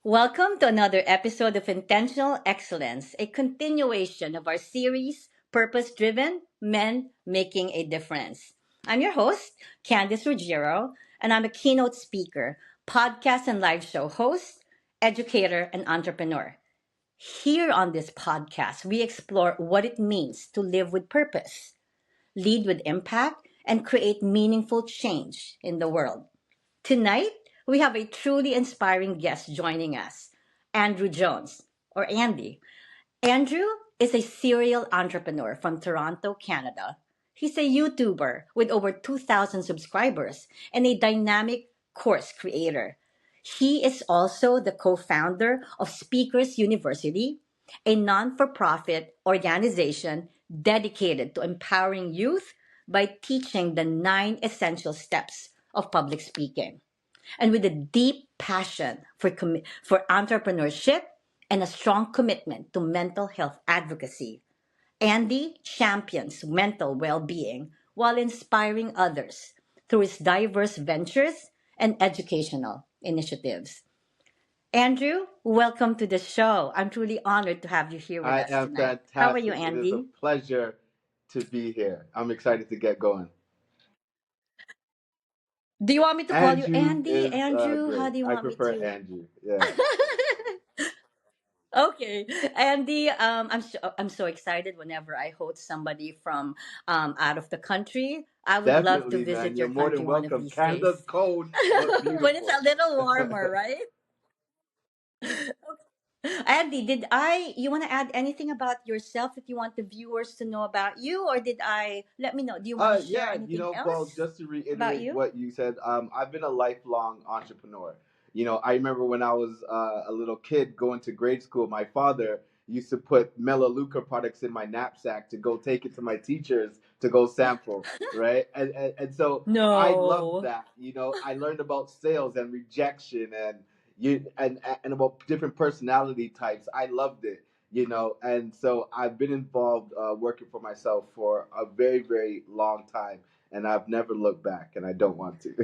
Welcome to another episode of Intentional Excellence, a continuation of our series, Purpose Driven Men Making a Difference. I'm your host, Candice Ruggiero, and I'm a keynote speaker, podcast and live show host, educator, and entrepreneur. Here on this podcast, we explore what it means to live with purpose, lead with impact, and create meaningful change in the world. Tonight, we have a truly inspiring guest joining us, Andrew Jones, or Andy. Andrew is a serial entrepreneur from Toronto, Canada. He's a YouTuber with over 2,000 subscribers and a dynamic course creator. He is also the co founder of Speakers University, a non for profit organization dedicated to empowering youth by teaching the 9 essential steps of public speaking and with a deep passion for entrepreneurship and a strong commitment to mental health advocacy. Andy champions mental well being while inspiring others through his diverse ventures and educational initiatives. Andrew, welcome to the show. I'm truly honored to have you here with I us am tonight. How are you, fantastic. It is a Andy? pleasure to be here. I'm excited to get going. Do you want me to call you Andrew Andy? is Andrew, how great. do you I want me prefer to? Andrew. Yeah, Okay, Andy, I'm so excited whenever I host somebody from out of the country. I would love to definitely, man. visit You're your more than country one of welcome. these days. Canada's cold, but When it's a beautiful. little warmer, right? Andy, did I you want to add anything about yourself that you want the viewers to know about you, or did I let me know? Do you want to share Yeah, anything well, else just to about reiterate you? what you said, I've been a lifelong entrepreneur. I remember when I was a little kid going to grade school, my father used to put Melaleuca products in my knapsack to go take it to my teachers to go sample, right? And so I loved No. that. I learned about sales and rejection and about different personality types. I loved it. And so I've been involved working for myself for a very, very long time, and I've never looked back, and I don't want to.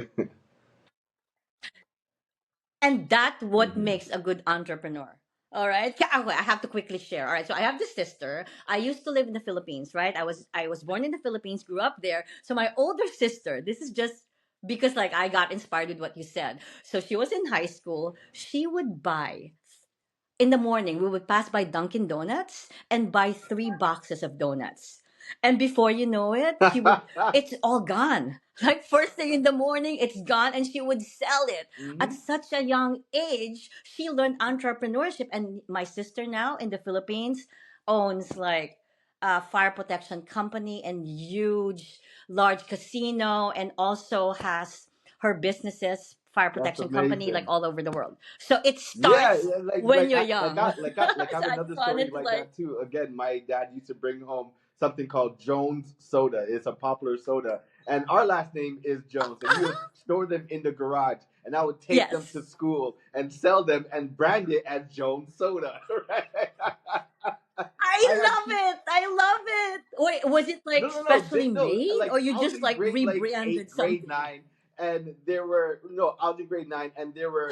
And that's what Hmm. makes a good entrepreneur. All right. Okay, I have to quickly share. All right. So I have this sister. I used to live in the Philippines, right? I was born in the Philippines, grew up there. So my older sister, this is just because like I got inspired with what you said. So she was in high school. She would buy in the morning, we would pass by Dunkin' Donuts and buy 3 boxes of donuts. And before you know it, it's all gone. Like first thing in the morning, it's gone, and she would sell it. At Hmm. such a young age, she learned entrepreneurship. And my sister now in the Philippines owns like a fire protection company and huge, large casino, and also has her businesses, fire That's protection company, like amazing. all over the world. So it Yeah, starts yeah, like when like you're I like young. I like I like I have So I another just story wanted to like like that too. Again, my dad used to bring home something called Jones soda. It's a popular soda, and our last name is Jones, and he would store them in the garage, and I would take them to yes. school and sell them and brand it as Jones soda. Right? I I had love two. it. I love it. Wait, was it like No. specially No. made Like or you I was just in like grade like rebranded eight, grade something? nine, and there were no. I was in grade nine, and there were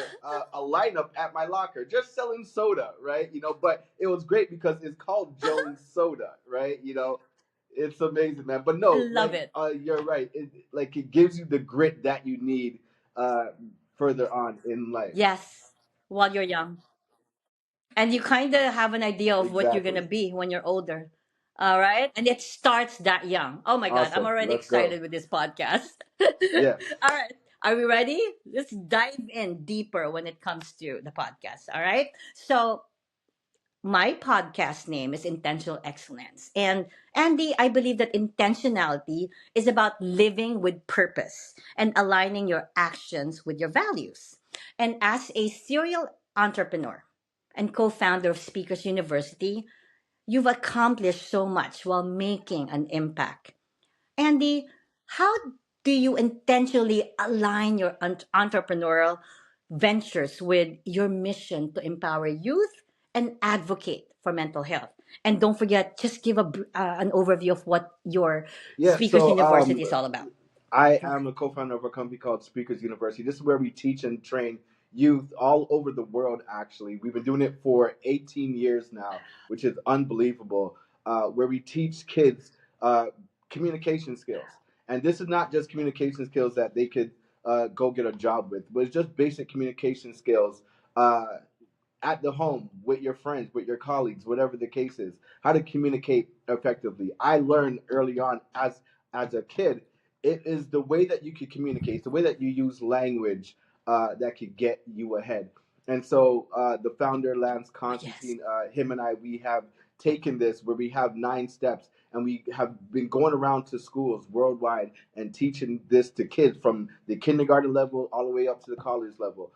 a lineup at my locker just selling soda, right? But it was great because it's called Jones Soda, right? It's amazing, man. But no, Love like it. you're right. It gives you the grit that you need uh, further on in life. Yes. While you're young. And you kind of have an idea of what you're going to Exactly. be when you're older. All right? And it starts that young. Oh my god, I'm Awesome. already Let's go. excited with this podcast. Yes. All right. Are we ready? Let's dive in deeper when it comes to the podcast. All right? So, my podcast name is Intentional Excellence. And Andy, I believe that intentionality is about living with purpose and aligning your actions with your values. And as a serial entrepreneur and co founder of Speakers University, you've accomplished so much while making an impact. Andy, how do you intentionally align your entrepreneurial ventures with your mission to empower youth and advocate for mental health? And don't forget, just give an overview of what your Yeah. Speakers So University is all about. I Go am ahead. a co-founder of a company called Speakers University. This is where we teach and train youth all over the world. Actually, we've been doing it for 18 years now, which is unbelievable. Where we teach kids uh, communication skills, and this is not just communication skills that they could go get a job with, but it's just basic communication skills. At the home with your friends, with your colleagues, whatever the case is, how to communicate effectively. I learned early on as a kid, it is the way that you can communicate, it's the way that you use language that could get you ahead. And so the founder, Lance Yes. Constantine, him and I, we have taken this where we have 9 steps, and we have been going around to schools worldwide and teaching this to kids from the kindergarten level all the way up to the college level,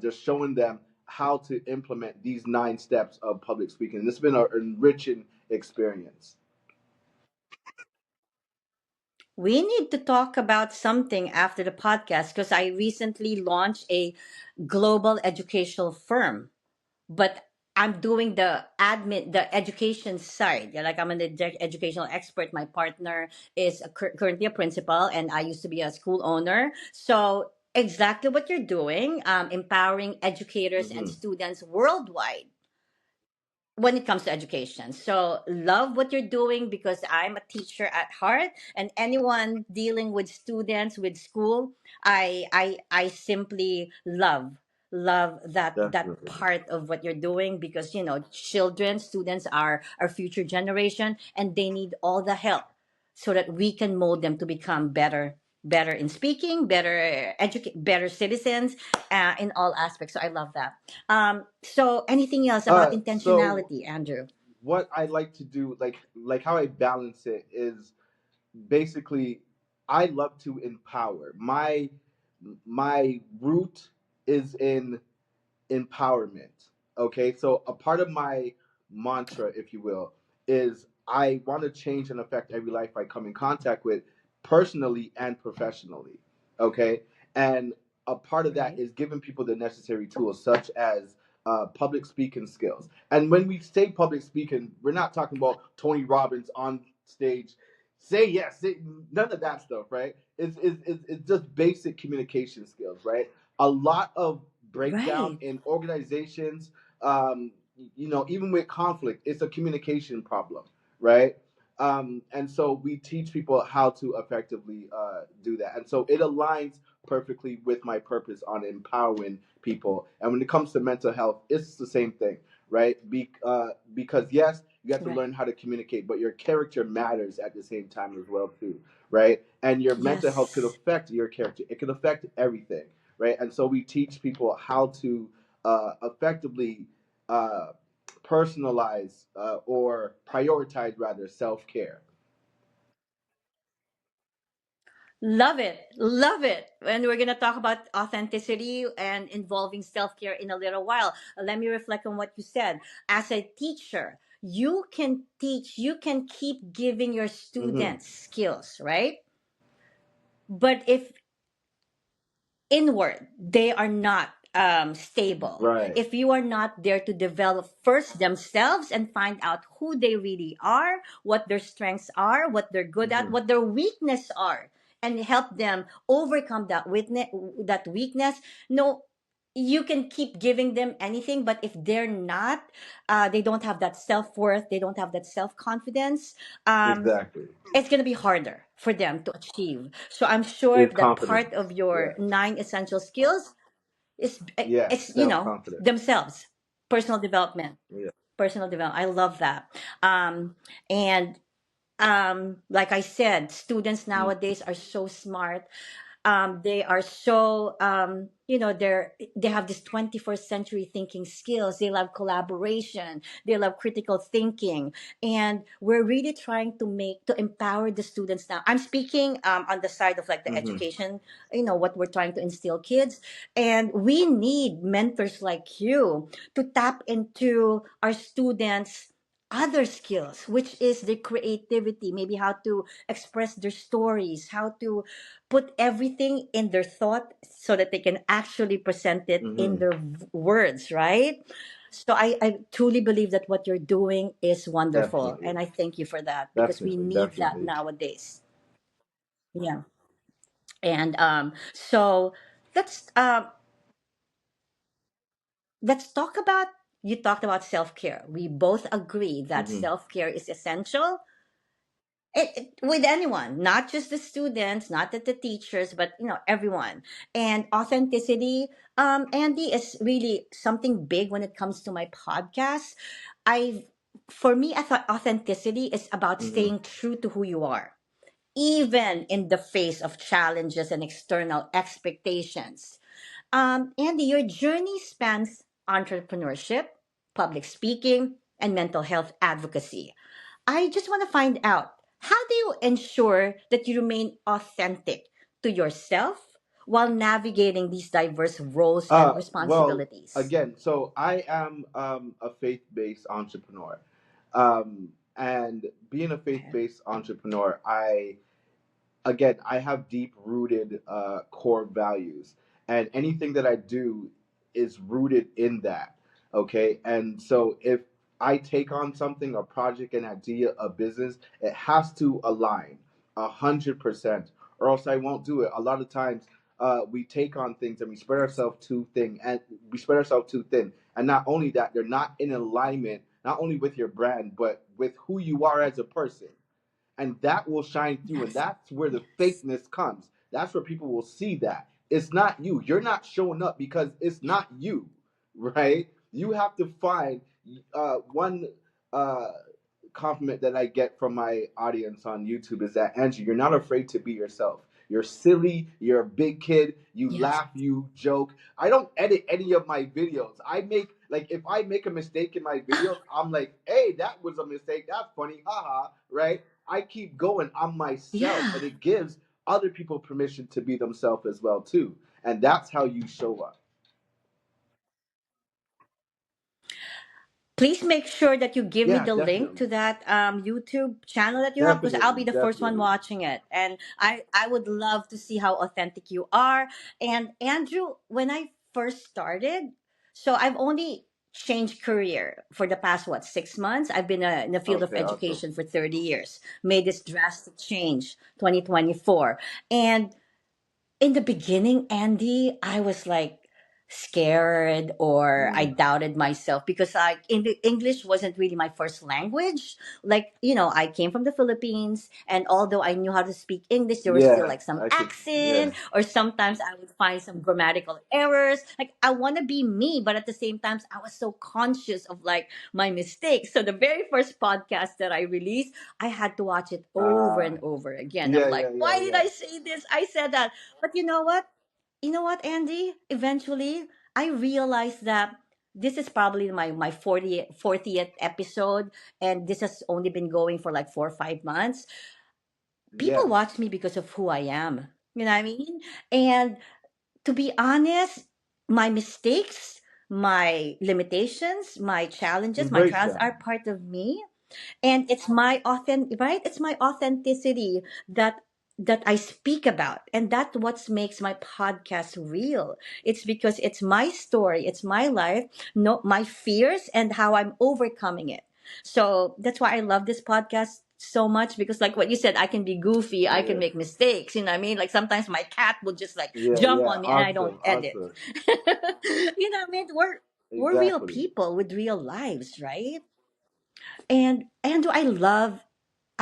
just showing them how to implement these 9 steps of public speaking. And it's been an enriching experience. We need to talk about something after the podcast because I recently launched a global educational firm, but I'm doing the admin, the education side. Yeah, like I'm an educational expert. My partner is currently a principal, and I used to be a school owner. So exactly what you're doing, empowering educators and Mm-hmm. students worldwide when it comes to education. So love what you're doing because I'm a teacher at heart, and anyone dealing with students with school, I simply love that Definitely. part of what you're doing because children, students are our future generation, and they need all the help so that we can mold them to become better in speaking, better citizens, in all aspects. So I love that. So anything else about So intentionality, Andrew? what I like to do, like how I balance it is basically I love to empower. My root is in empowerment. Okay, so a part of my mantra, if you will, is I want to change and affect every life I come in contact with, personally and professionally. Okay, and a part of that Right. is giving people the necessary tools, such as public speaking skills. And when we say public speaking, we're not talking about Tony Robbins on stage. Say yes, none of that stuff, right? It's just basic communication skills, right? A lot of breakdown Right. in organizations. Um, even with conflict, it's a communication problem, right? And so we teach people how to effectively do that. And so it aligns perfectly with my purpose on empowering people. And when it comes to mental health, it's the same thing, right? Because yes, you have to Right. learn how to communicate, but your character matters at the same time as well too, right? And your mental health could Yes. affect your character. It could affect everything, right? And so we teach people how to effectively uh, personalize or prioritize rather self care. Love it. Love it. And we're going to talk about authenticity and involving self care in a little while. Let me reflect on what you said. As a teacher, you can teach, you can keep giving your Mm-hmm. students skills, right? But if inward they are not stable, Right. if you are not there to develop first themselves and find out who they really are, what their strengths are, what they're good at, Mm-hmm. what their weakness are, and help them overcome that weakness. No, you can keep giving them anything, but if they're not, they don't have that self-worth, they don't have that self-confidence, um, Exactly. it's going to be harder for them to achieve. So I'm sure Is that part confidence. of your Yeah. 9 essential skills is Yes. it's Self confidence. themselves, personal development, Yeah. personal development. I love that. And like I said, students Mm-hmm. nowadays are so smart. They are so they have this 21st century thinking skills. They love collaboration, they love critical thinking, and we're really trying to empower the students. Now I'm speaking on the side of like the Mm-hmm. education, what we're trying to instill kids, and we need mentors like you to tap into our students other skills, which is the creativity, maybe how to express their stories, how to put everything in their thought so that they can actually present it in Mm-hmm. their words, right? So I truly believe that what you're doing is wonderful. Definitely. And I thank you for that because we Definitely. need that Definitely. nowadays. Yeah. And so let's let's talk about, you talked about self-care. We both agree that Hmm. self-care is essential. With anyone, not just the students, not that the teachers, but everyone. And authenticity, Andy, is really something big when it comes to my podcast. I For me, I thought authenticity is about Hmm. staying true to who you are, even in the face of challenges and external expectations. Andy, your journey spans entrepreneurship, public speaking, and mental health advocacy. I just want to find out, how do you ensure that you remain authentic to yourself while navigating these diverse roles and Well, responsibilities? again, so I am a faith-based entrepreneur, and being a Okay. faith-based entrepreneur, I have deep rooted core values, and anything that I do is rooted in that. Okay, and so if I take on something, a project, an idea, a business, it has to align 100%, or else I won't do it. A lot of times, we take on things and we spread ourselves too thin, and not only that, they're not in alignment, not only with your brand, but with who you are as a person, and that will shine through, and Yes. that's where the Yes. fakeness comes. That's where people will see that it's not you. You're not showing up because it's not you, right? You have to find one uh compliment that I get from my audience on YouTube is that, Andrew, you're not afraid to be yourself. You're silly, you're a big kid, you Yes. laugh, you joke. I don't edit any of my videos. I make, like, if I make a mistake in my videos, I'm like, hey, that was a mistake. That's funny. Haha, right? I keep going. I'm myself, Yeah. and it gives other people permission to be themselves as well too. And that's how you show up. Please make sure that you give me Yeah, the link definitely. to that YouTube channel that you have, because I'll Definitely, be the first one definitely. watching it, and I would love to see how authentic you are. And Andrew, when I first started, so I've only changed career for the past, what, 6 months. I've been in the field of Okay, awesome. education for 30 years, made this drastic change 2024. And in the beginning, Andy, I was like scared, or I Mm, doubted myself, because English wasn't really my first language. Like, I came from the Philippines, and although I knew how to speak English, there was still yeah, like some I could. Yeah. accent, or sometimes I would find some grammatical errors. Like, I want to be me, but at the same time, I was so conscious of like my mistakes. So the very first podcast that I released, I had to watch it over Uh, and over again. I'm yeah, like, yeah, yeah, why did yeah. I say this? I said that. But you know what? You know what, Andy? Eventually, I realized that this is probably my 40th episode, and this has only been going for like 4 or 5 months. People Yes. watch me because of who I am. You know what I mean? And to be honest, my mistakes, my limitations, my challenges, my Embrace trials them. are part of me, and it's my it's my authenticity that I speak about, and that's what makes my podcast real. It's because it's my story, it's my life, no, my fears, and how I'm overcoming it. So that's why I love this podcast so much, because like what you said, I can be goofy, I can Yeah. make mistakes, you know what I mean? Like sometimes my cat will just like Yeah, jump yeah. on me, and I don't Awesome, edit. awesome. You know what I mean? We're real Exactly. people with real lives, right? And Andrew, I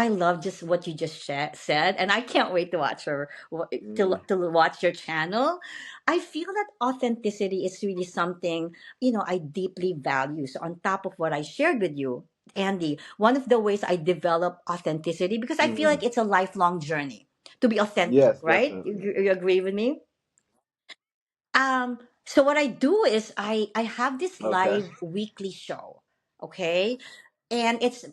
love just what you just said, and I can't wait to watch Mm, to watch your channel. I feel that authenticity is really something I deeply value. So on top of what I shared with you, Andy, one of the ways I develop authenticity, because I feel mm. like it's a lifelong journey to be authentic, Yes, right? definitely. You agree with me? So what I do is I have this Okay. live weekly show, okay, and it's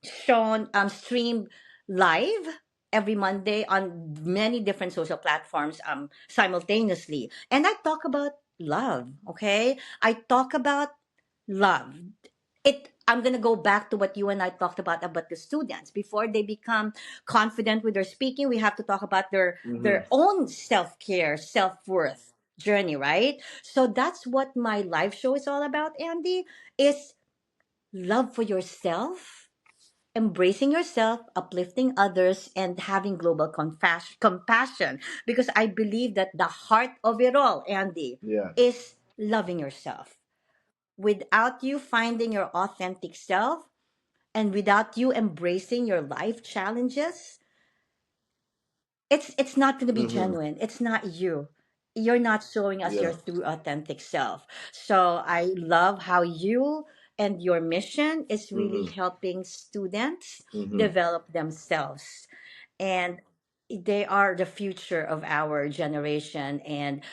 shown streamed live every Monday on many different social platforms simultaneously, and I talk about love, okay. I talk about love. I'm gonna go back to what you and I talked about the students. Before they become confident with their speaking, we have to talk about Hmm. their own self-care, self-worth journey, right? So that's what my live show is all about, Andy, is love for yourself, embracing yourself, uplifting others, and having global compassion. Because I believe that the heart of it all, Andy, Yes. is loving yourself. Without you finding your authentic self, and without you embracing your life challenges, it's not going to be Mm-hmm. genuine. It's not you. You're not showing us your Yeah. true authentic self. So I love how you and your mission is really Mm-hmm. helping students Mm-hmm. develop themselves, and they are the future of our generation. And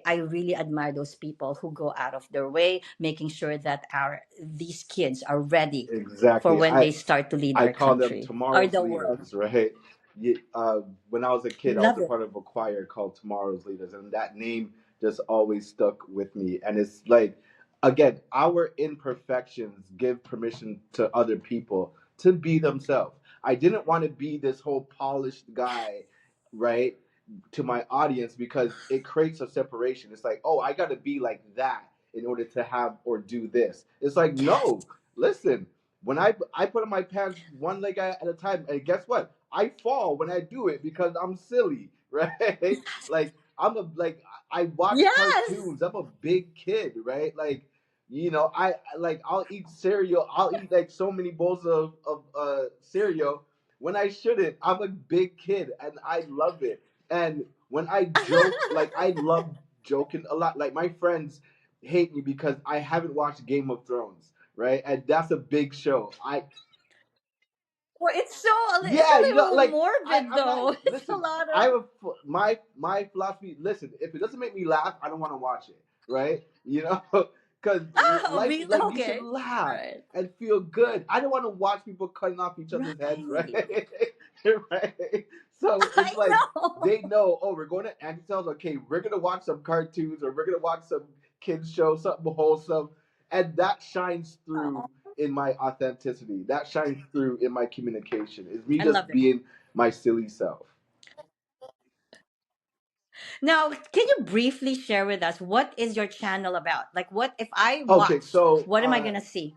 I really admire those people who go out of their way making sure that our these kids are ready for Exactly. when they start to lead I our call them country or tomorrow's the world. leaders, right? When I was a kid, I was Love a it. part of a choir called Tomorrow's Leaders, and that name just always stuck with me. And it's like, again, our imperfections give permission to other people to be themselves. I didn't want to be this whole polished guy, right? To my audience because it creates a separation. It's like, oh, I got to be like that in order to have or do this. It's like, Yes. no, listen. When I put on my pants one leg at a time, and guess what? I fall when I do it because I'm silly, right? Like I'm a like I watch Yes. cartoons. I'm a big kid, right? Like like I'll eat cereal. I'll eat like so many bowls of cereal when I shouldn't. I'm a big kid and I love it. And when I joke, like I love joking a lot. Like my friends hate me because I haven't watched Game of Thrones, right? And that's a big show. Well, it's Yeah, a little morbid I'm not. though. It's a Listen, lot I of have my philosophy. Listen, if it doesn't make me laugh, I don't want to watch it. Right? Because oh, like really? like we should Okay. All laugh right. and feel good. I don't want to watch people cutting off each other's heads. Right? Right. Right. So I it's like know. they know. Oh, we're going to Anticells. Okay, we're gonna watch some cartoons or we're gonna watch some kids show, something wholesome, and that shines through in my authenticity. That shines through in my communication. Is me I just love it. being my silly self. Now, can you briefly share with us what is your channel about? Like, what if I Okay, watch? so What am I gonna see?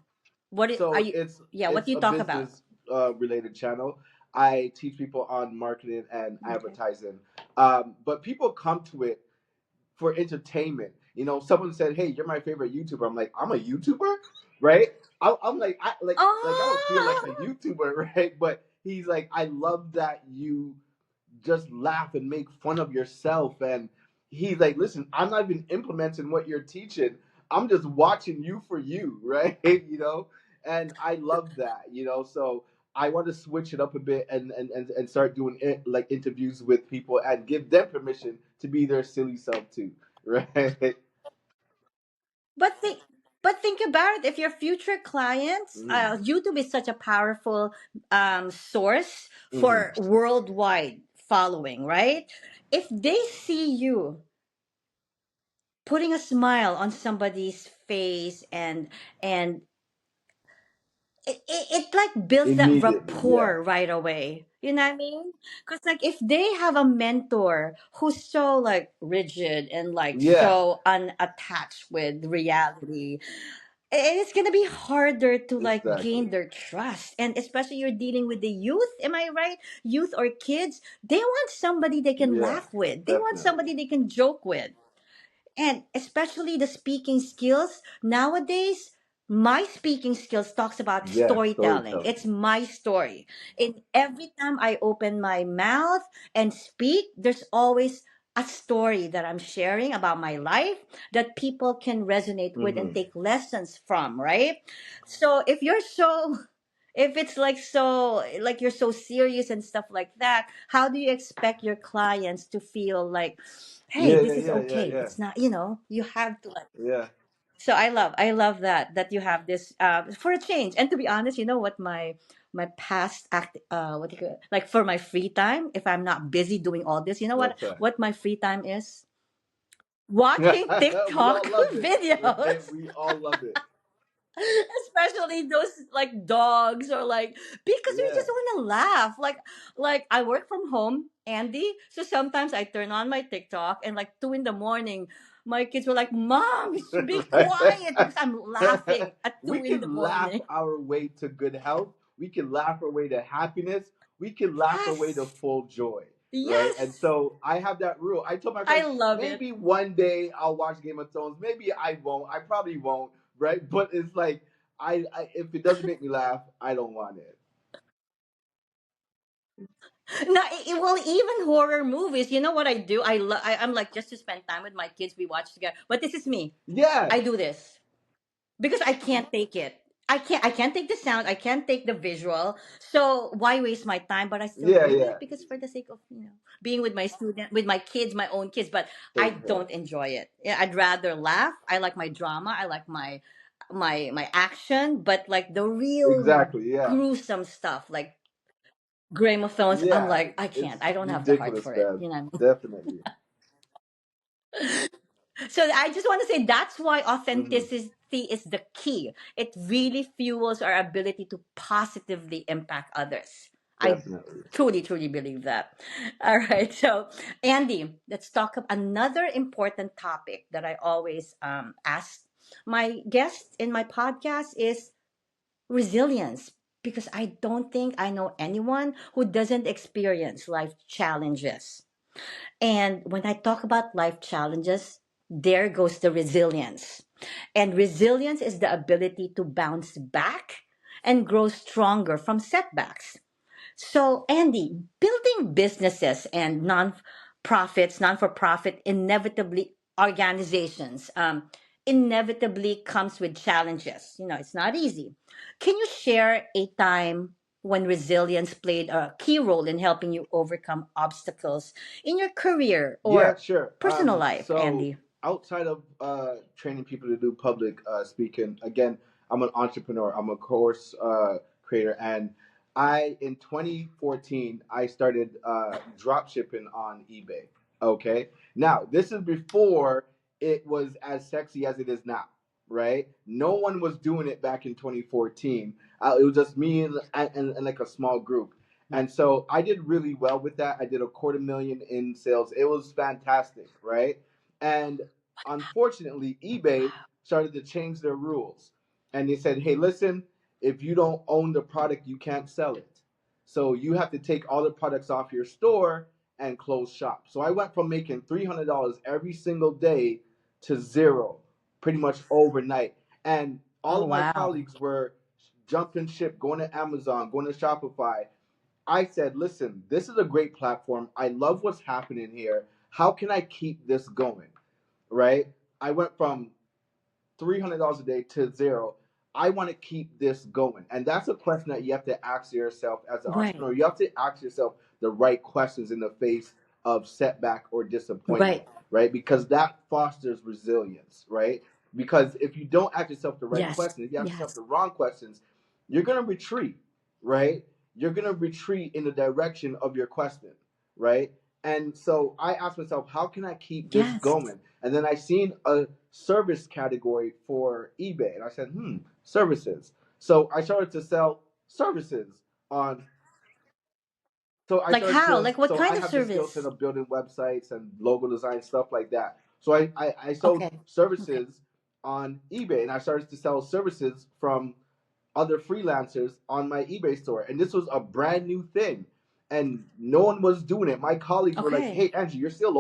Are so you? it's Yeah. What it's do you a talk about? business related channel. I teach people on marketing and Okay. advertising, but people come to it for entertainment. Someone said, "Hey, you're my favorite YouTuber." I'm like, "I'm a YouTuber," right? I'm like, I don't feel like a Oh, YouTuber, right? But he's like, "I love that you just laugh and make fun of yourself." And he's like, "Listen, I'm not even implementing what you're teaching. I'm just watching you for you," right? And I love that. So I want to switch it up a bit and start doing it like interviews with people and give them permission to be their silly self too, right? but think about it. If your future clients, Mm-hmm. YouTube is such a powerful source Mm-hmm. for worldwide following, right? If they see you putting a smile on somebody's face, and it like builds that Immediately, yeah, rapport right away, you know what I mean? Because like if they have a mentor who's so like rigid and like yeah, so unattached with reality, it's gonna be harder to like exactly, gain their trust. And especially you're dealing with the youth, am I right? Youth or kids, they want somebody they can yeah, laugh with, they want definitely, somebody they can joke with. And especially the speaking skills nowadays, my speaking skills talks about yeah, storytelling. storytelling, It's my story. And every time I open my mouth and speak, there's always a story that I'm sharing about my life that people can resonate with and mm-hmm. take lessons from, right? So if it's like so like you're so serious and stuff like that, how do you expect your clients to feel like, hey, Yeah, this yeah, is yeah, yeah, okay, yeah, it's not, you have to like. yeah. So I love that you have this for a change. And to be honest, you know what my past act what do you call it? Like for my free time, if I'm not busy doing all this, you know What's that? what my free time is? Watching We TikTok all love it, right? videos. We all love it. Especially those like dogs or like, because we Yeah. just want to laugh, like I work from home, Andy, so sometimes I turn on my TikTok and like 2 in the morning my kids were like, "Mom, you should be quiet," because I'm laughing at We two in the can laugh morning our way to good health. We can laugh our way to happiness. We can laugh our way to Yes. full joy, right? And Yes, so I have that rule. I told my I friends, love it. maybe one day I'll watch Game of Thrones. Maybe I won't. I probably won't, right? But it's like if it doesn't make me laugh, I don't want it. No, well, even horror movies. You know what I do? I'm like, just to spend time with my kids. We watch together. But this is me. Yeah, I do this because I can't take it. I can't take the sound. I can't take the visual. So why waste my time? But I still yeah, do yeah. it because for the sake of being with my student, with my kids, my own kids. But I Same here. don't enjoy it. Yeah, I'd rather laugh. I like my drama. I like my action. But like the real Exactly. Yeah. gruesome stuff, like Game of Thrones, I'm Yeah. like, I can't. It's I don't have the heart ridiculous, for it. man. You know. Definitely. So I just want to say that's why Hmm. authenticity is the key. It really fuels our ability to positively impact others. I Definitely. truly, truly believe that. All right. So, Andy, let's talk about another important topic that I always ask my guests in my podcast is resilience. Because I don't think I know anyone who doesn't experience life challenges. And when I talk about life challenges, there goes the resilience. And resilience is the ability to bounce back and grow stronger from setbacks. So, Andy, building businesses and non for profit, inevitably organizations, inevitably comes with challenges. It's not easy. Can you share a time when resilience played a key role in helping you overcome obstacles in your career Yeah, or sure. personal life, So Andy? outside of training people to do public speaking, again, I'm an entrepreneur. I'm a course creator, and I in 2014 I started drop shipping on eBay. Okay, now this is before it was as sexy as it is now. Right? No one was doing it back in 2014. It was just me and like a small group. And so I did really well with that. I did a quarter million in sales. It was fantastic, right? And unfortunately, eBay started to change their rules. And they said, hey, listen, if you don't own the product, you can't sell it. So you have to take all the products off your store and close shop. So I went from making $300 every single day to zero pretty much overnight. And all Oh, of my wow. colleagues were jumping ship, going to Amazon, going to Shopify. I said, listen, this is a great platform. I love what's happening here. How can I keep this going? Right? I went from $300 a day to zero. I want to keep this going. And that's a question that you have to ask yourself as an Right, entrepreneur. You have to ask yourself the right questions in the face of setback or disappointment, right. right? Because that fosters resilience, right? Because if you don't ask yourself the right Yes, questions, if you ask yourself yes, the wrong questions, you're going to retreat, right? You're going to retreat in the direction of your question, right? And so I asked myself, how can I keep this yes. going? And then I seen a service category for eBay, and I said, services. So I started to sell services on. So I Like started how? to. Like what So I kind of have the skill set service? of building websites and logo design stuff like that. So I sold Okay, okay. services on eBay, and I started to sell services from other freelancers on my eBay store. And this was a brand new thing. And no one was doing it. My colleagues were like, Okay. hey Angie, you're still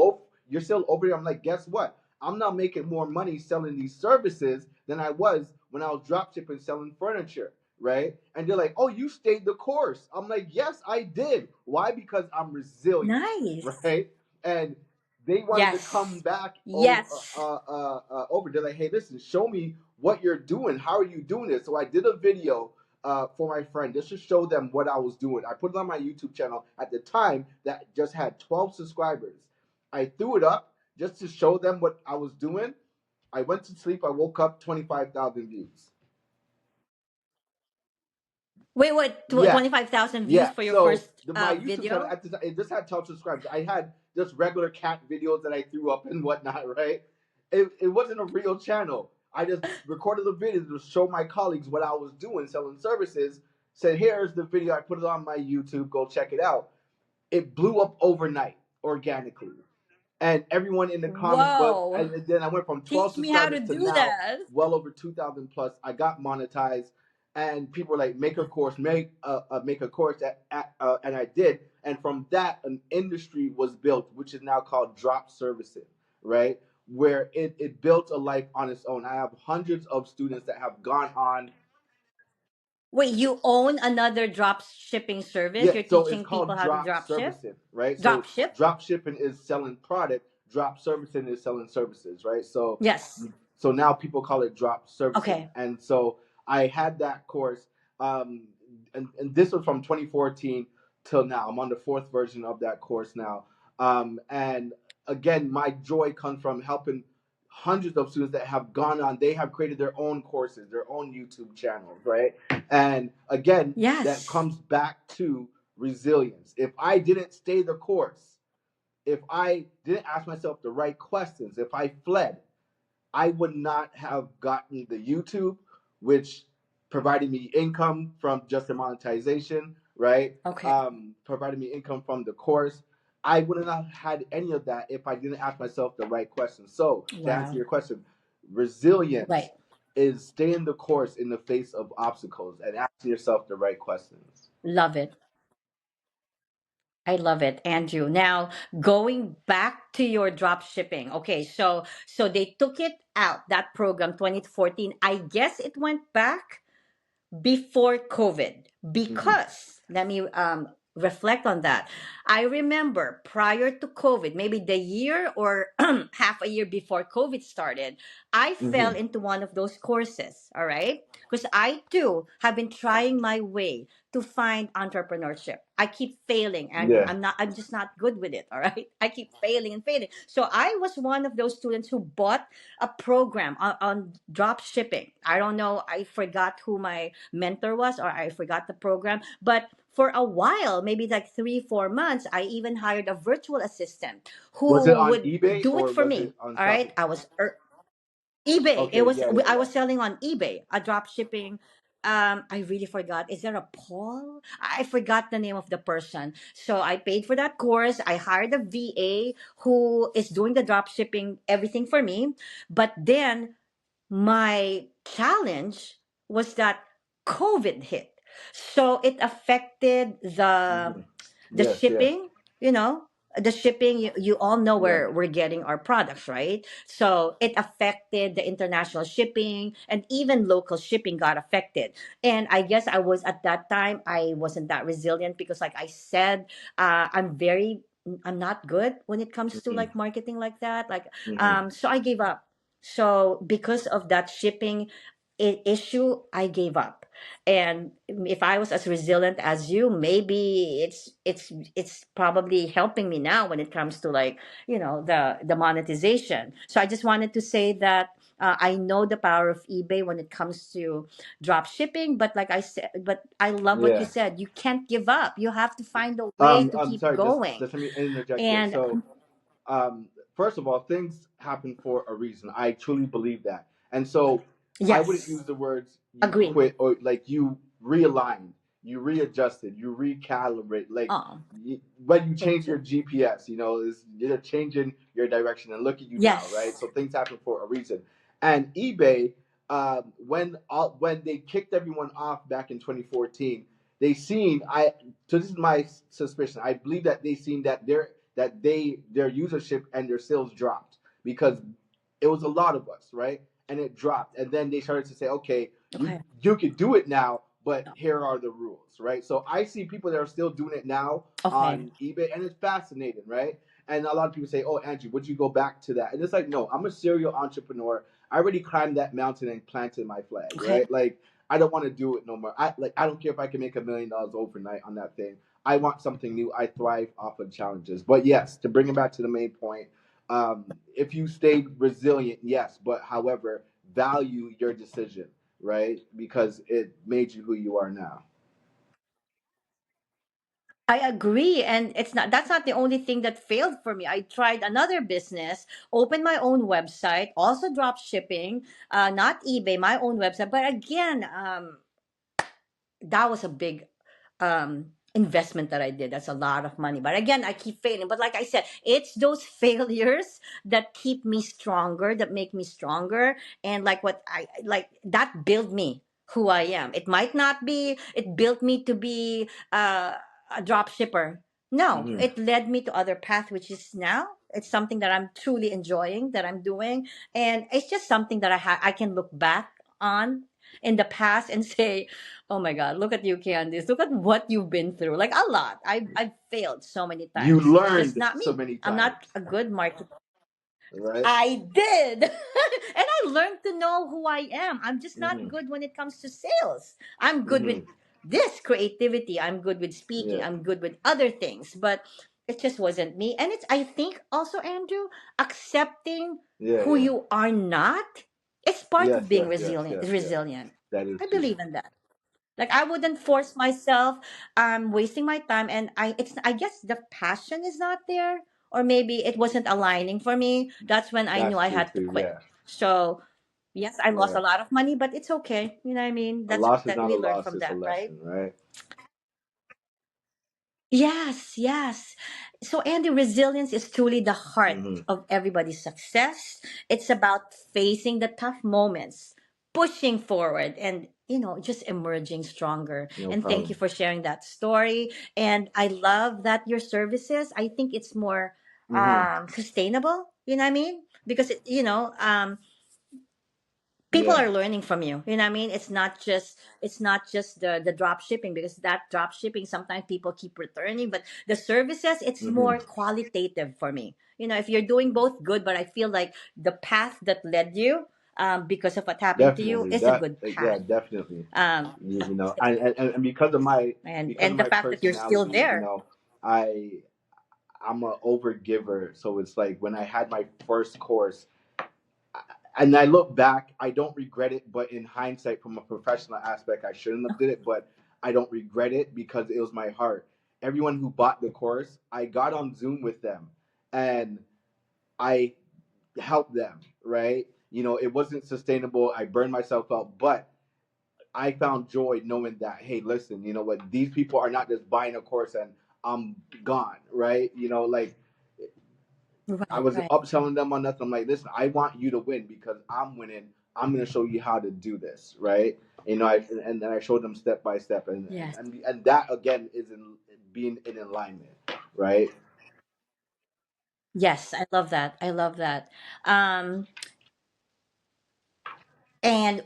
over here. I'm like, guess what? I'm not making more money selling these services than I was when I was drop shipping selling furniture. Right. And they're like, oh, you stayed the course. I'm like, yes, I did. Why? Because I'm resilient. Nice. Right. And they wanted to come Yes. back Yes. over. They're like, hey, listen, show me what you're doing. How are you doing this? So I did a video for my friend just to show them what I was doing. I put it on my YouTube channel at the time that just had 12 subscribers. I threw it up just to show them what I was doing. I went to sleep. I woke up 25,000 views. Wait, what? Yeah, 25,000 views yeah. for your So first my YouTube channel video? at the, it just had 12 subscribers. I had just regular cat videos that I threw up and whatnot, right? It wasn't a real channel. I just recorded the video to show my colleagues what I was doing, selling services. Said, here's the video. I put it on my YouTube. Go check it out. It blew up overnight, organically. And everyone in the comment, but Whoa. and then I went from 12 Teach me how subscribers to to do now that. well over 2,000 plus. I got monetized. and people were like, make a course, make a course, and I did, and from that, an industry was built, which is now called drop servicing, right? Where it built a life on its own. I have hundreds of students that have gone on. Wait, you own another drop shipping service? Yeah, You're so it's teaching people called how to drop drop ship? servicing, right? Drop So ship? drop shipping is selling product, drop servicing is selling services, right? So Yes. now people call it drop servicing. Okay. And so I had that course, um, and this was from 2014 till now. I'm on the fourth version of that course now. And again, my joy comes from helping hundreds of students that have gone on, they have created their own courses, their own YouTube channels, right? And again, that Yes. comes back to resilience. If I didn't stay the course, if I didn't ask myself the right questions, if I fled, I would not have gotten the YouTube, which provided me income from just the monetization, right? Okay. Provided me income from the course. I would not have had any of that if I didn't ask myself the right questions. So, to answer Wow. your question, resilience Right. is staying the course in the face of obstacles and asking yourself the right questions. Love it. I love it, Andrew. Now, going back to your drop shipping. Okay, so they took it out, that program 2014. I guess it went back before COVID, Hmm. because let me reflect on that. I remember prior to COVID, maybe the year or half a year before COVID started, I fell Hmm. into one of those courses. All right. Because I too have been trying my way to find entrepreneurship. I keep failing, Andrew. Yeah. I'm just not good with it. All right. I keep failing and failing. So I was one of those students who bought a program on drop shipping. I don't know. I forgot who my mentor was, or I forgot the program. But for a while, maybe like 3, 4 months, I even hired a virtual assistant Was it who on would eBay do it or for was it me. on All right. Shopee? eBay. It Okay. was, Yeah. Yeah. I Yeah. was selling on eBay, a drop shipping. I really forgot. Is there a Paul? I forgot the name of the person. So I paid for that course. I hired a VA who is doing the drop shipping, everything for me. But then my challenge was that COVID hit. So it affected Hmm. the Yes. Yes. shipping, you know, the shipping, you all know Yeah. where we're getting our products, right? So it affected the international shipping, and even local shipping got affected. And I guess I was, at that time, I wasn't that resilient because, like I said, I'm not good when it comes to Hmm. like marketing like that. Like, Hmm. so I gave up. So because of that shipping issue, I gave up. And if I was as resilient as you, maybe it's probably helping me now when it comes to, like, the monetization. So I just wanted to say that I know the power of eBay when it comes to drop shipping, but like I said, but I love what you Yeah. said. You can't give up. You have to find a way to I'm keep sorry. going. Just let me interject there. And So, um, first of all, things happen for a reason. I truly believe that. And so I wouldn't use yes, the words you agree. quit or like you realigned, you readjusted, you recalibrate. Like Oh, when you change thank your you. GPS, is you're changing your direction. And look at you now, right? Yes. So things happen for a reason. And eBay, when they kicked everyone off back in 2014, they seen I. So this is my suspicion. I believe that they seen that their usership and their sales dropped because it was a lot of us, right? And it dropped, and then they started to say, okay, you Okay. you can do it now, but here are the rules, right? So I see people that are still doing it now Okay. on eBay, and it's fascinating, right? And a lot of people say, oh, Angie, would you go back to that? And it's like, no, I'm a serial entrepreneur. I already climbed that mountain and planted my flag, Okay. right? Like I don't want to do it no more. I don't care if I can make $1 million overnight on that thing. I want something new. I thrive off of challenges. But yes, to bring it back to the main point, if you stay resilient, yes, but however, value your decision, right? Because it made you who you are now. I agree. And that's not the only thing that failed for me. I tried another business, opened my own website, also drop shipping, not eBay, my own website. But again, that was a big investment that I did. That's a lot of money. But again, I keep failing. But like I said, it's those failures that keep me stronger, that make me stronger. And like what I like, that build me who I am. It might not be, it built me to be a drop shipper. No, Mm-hmm. it led me to other path, which is now it's something that I'm truly enjoying that I'm doing, and it's just something that I can look back on in the past and say, "Oh my God, look at you, Candice! Look at what you've been through. Like a lot. I've failed so many You times. It's just learned not so me. many I'm times, not a good marketer. right? I did. And I learned to know who I am. I'm just not Mm-hmm. good when it comes to sales. I'm good with Mm-hmm. this creativity. I'm good with speaking. Yeah. I'm good with other things. But it just wasn't me. And it's, I think, also, Andrew, accepting Yeah. who Yeah. you are not is part Yes. of being Yes. Yes. resilient. Yes. Yes. Resilient. That is I true. believe in that. Like I wouldn't force myself. Wasting my time, and I guess the passion is not there, or maybe it wasn't aligning for me. That's when I knew That's I true had to too. quit. Yeah. So yes, I lost Yeah. a lot of money, but it's okay. You know what I mean? A That's loss is that not a we learn loss; from it's a that, right? lesson, right? Yes, yes. So, Andy, resilience is truly the heart Mm-hmm. of everybody's success. It's about facing the tough moments, pushing forward, and, just emerging stronger. No And thank you problem. for sharing that story. And I love that your services, I think it's more Mm-hmm. sustainable. You know what I mean? Because, people Yeah. are learning from you, you know what I mean. It's not just the drop shipping, because that drop shipping sometimes people keep returning, but the services, it's Mm-hmm. more qualitative for me. If you're doing both, good, but I feel like the path that led you, because of what happened to you, Definitely. is a That. good Yeah. path. Definitely. um And because of my and the fact that you're still personality, there. I I'm a over giver. So it's like when I had my first course, and I look back, I don't regret it. But in hindsight, from a professional aspect, I shouldn't have did it. But I don't regret it because it was my heart. Everyone who bought the course, I got on Zoom with them, and I helped them. Right? It wasn't sustainable. I burned myself out, but I found joy knowing that, hey, listen, you know what? These people are not just buying a course and I'm gone, right? Like I Right, was right. upselling them on nothing. I'm like, listen, I want you to win because I'm winning. I'm going to show you how to do this, right? And then I showed them step by step, Yes, and that again is in being in alignment, right? yes, I love that. I love that. um and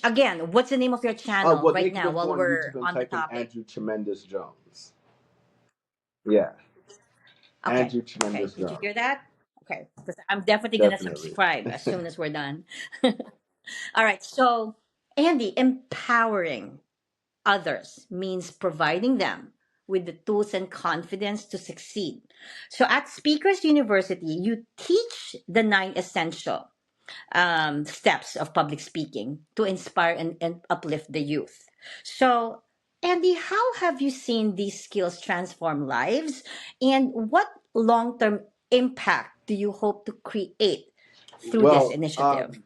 again, what's the name of your channel Well, they right can now just go while on we're YouTube and on the type in topic? Andrew Tremendous Jones. Yeah, Okay. Andrew Okay. Tremendous Did you Jones, hear that? Okay. Because I'm definitely going to definitely. subscribe as soon as we're done. All right. So, Andy, empowering others means providing them with the tools and confidence to succeed. So, at Speakers University, you teach the 9 essential steps of public speaking to inspire and uplift the youth. So, Andy, how have you seen these skills transform lives, and what long term impact do you hope to create through this Well, initiative?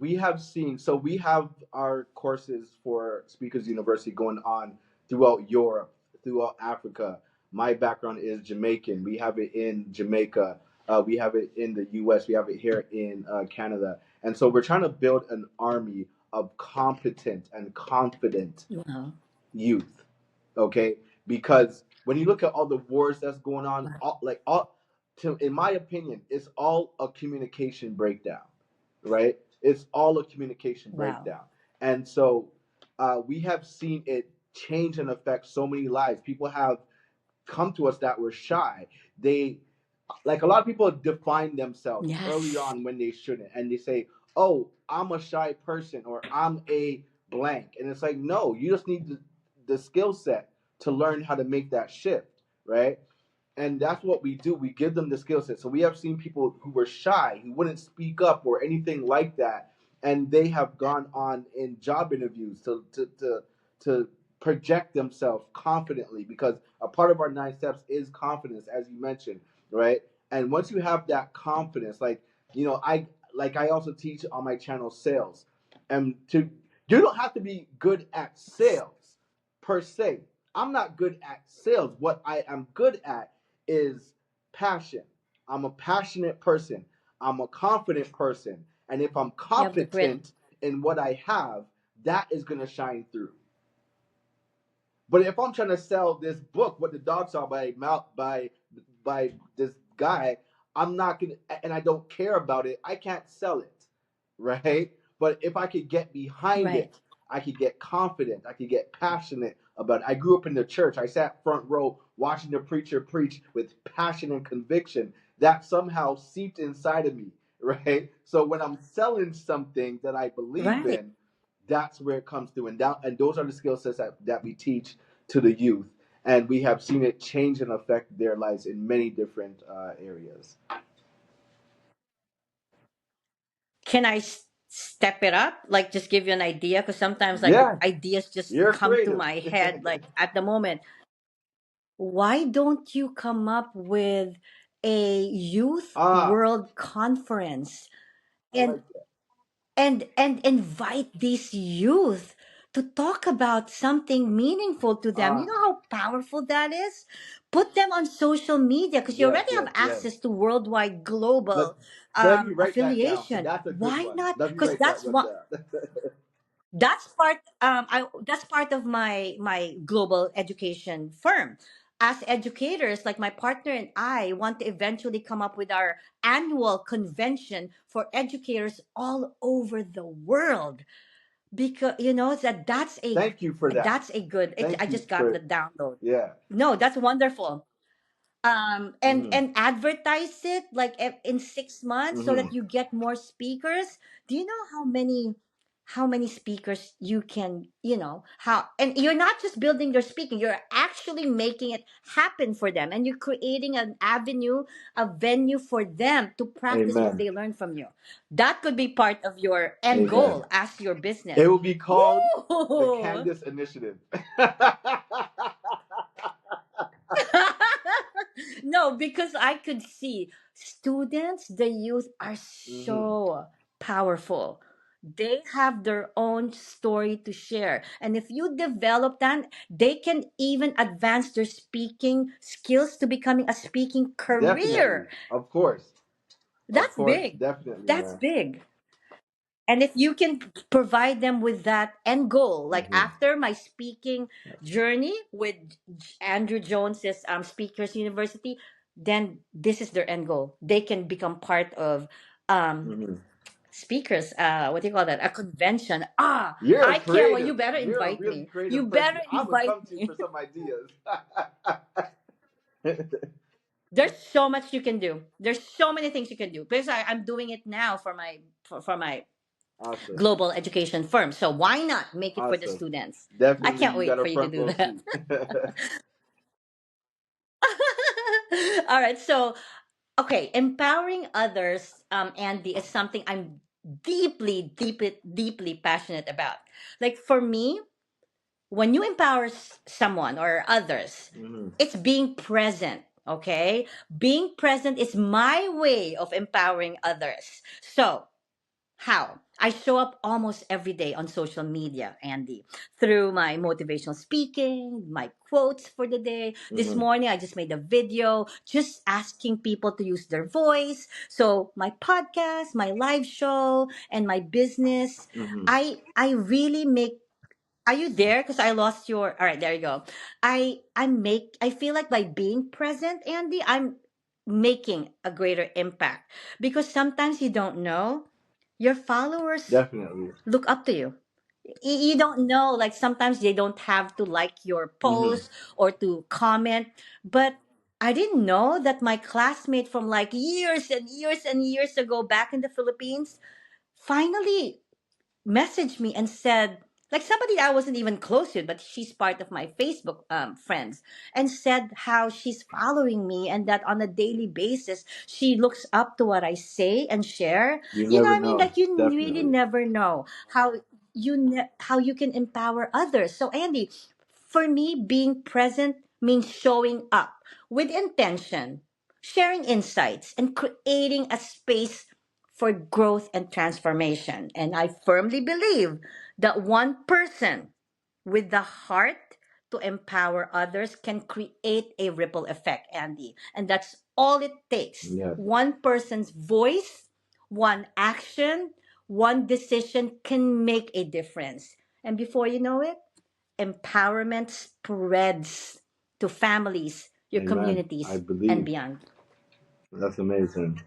we have our courses for Speakers University going on throughout Europe, throughout Africa. My background is Jamaican. We have it in Jamaica. We have it in the U.S. We have it here in Canada. And so we're trying to build an army of competent and confident Wow. youth. Okay, because when you look at all the wars that's going on, in my opinion, it's all a communication breakdown, right? It's all a communication Wow. breakdown, and so we have seen it change and affect so many lives. People have come to us that were shy. They like a lot of people define themselves early Yes. on when they shouldn't, and they say, oh, I'm a shy person, or I'm a blank, and it's like, no, you just need the skill set to learn how to make that shift, right? And that's what we do. We give them the skill set. So we have seen people who were shy, who wouldn't speak up or anything like that, and they have gone on in job interviews to project themselves confidently, because a part of our 9 steps is confidence, as you mentioned, right? And once you have that confidence, I also teach on my channel sales, and to you don't have to be good at sales per se. I'm not good at sales. What I am good at is passion. I'm a passionate person. I'm a confident person. And if I'm You have the grit. competent in what I have, that is going to shine through. But if I'm trying to sell this book, What the Dog Saw by this guy, I'm not gonna, and I don't care about it, I can't sell it, right? But if I could get behind Right. it, I could get confident, I could get passionate about it. I grew up in the church. I sat front row watching the preacher preach with passion and conviction that somehow seeped inside of me, right? So when I'm selling something that I believe Right. in, that's where it comes through, and those are the skill sets that we teach to the youth, and we have seen it change and affect their lives in many different areas. Can I step it up? Like, just give you an idea? Because sometimes, like, Yeah, ideas just you're come to creative. my head, like, at the moment. Why don't you come up with a youth Ah, world conference I and like that. invite these youth to talk about something meaningful to them? You Ah, know how powerful that is? Put them on social media because you yes, already yes, have yes. access to worldwide Let global let me write that down because affiliation. that's a good Why one. not? Let me Because write that one down. that's part of my global education firm. As educators, like my partner and I want to eventually come up with our annual convention for educators all over the world, because Thank you for that. that's a good I Thank you just got for the download. yeah. No, that's wonderful. Mm-hmm. And advertise it like in 6 months so Mm-hmm. that you get more speakers. Do you know how many speakers you can, how, and you're not just building their speaking, you're actually making it happen for them, and you're creating an avenue, a venue for them to practice what Amen. they learn from you. That could be part of your end Amen. goal as your business. It will be called the Woo! Candice Initiative. No, because I could see students, the youth are Mm-hmm. so powerful. They have their own story to share. And if you develop that, they can even advance their speaking skills to becoming a speaking Definitely, career. of That's course, big. definitely, That's man. big. And if you can provide them with that end goal, like Mm-hmm. after my speaking journey with Andrew Jones's Speakers University, then this is their end goal. They can become part of um, Mm-hmm. speakers. What do you call that? A convention. You're I can't. Well, you creative. better You're a invite really me. You creative person. better I would invite come to you me. for some ideas. There's so much you can do. There's so many things you can do because I'm doing it now for my Awesome, global education firm. So why not make it for the awesome. students? I Definitely, can't you wait got a for you to front do row that. seat. All right. So, okay, empowering others, Andy, is something I'm deeply, deeply, deeply passionate about. Like for me, when you empower someone or others, Hmm. it's being present. Okay, being present is my way of empowering others. So how? I show up almost every day on social media, Andy, through my motivational speaking, my quotes for the day. This Hmm. morning, I just made a video just asking people to use their voice. So, my podcast, my live show, and my business, Hmm. I really make. Are you there? Because I lost your. All right, there you go. I feel like by being present, Andy, I'm making a greater impact because sometimes you don't know your followers Definitely. look up to you. You don't know, like sometimes they don't have to like your Hmm. post or to comment, but I didn't know that my classmate from like years and years and years ago back in the Philippines finally messaged me and said, like somebody I wasn't even close with, but she's part of my Facebook friends, and said how she's following me and that on a daily basis she looks up to what I say and share. You You know never what I mean? know. Like you really Definitely. never know how how you can empower others. So Andy, for me, being present means showing up with intention, sharing insights, and creating a space for growth and transformation. And I firmly believe that one person with the heart to empower others can create a ripple effect, Andy. And that's all it takes. Yes. One person's voice, one action, one decision can make a difference. And before you know it, empowerment spreads to families, your Amen. I communities, and believe. beyond. That's amazing.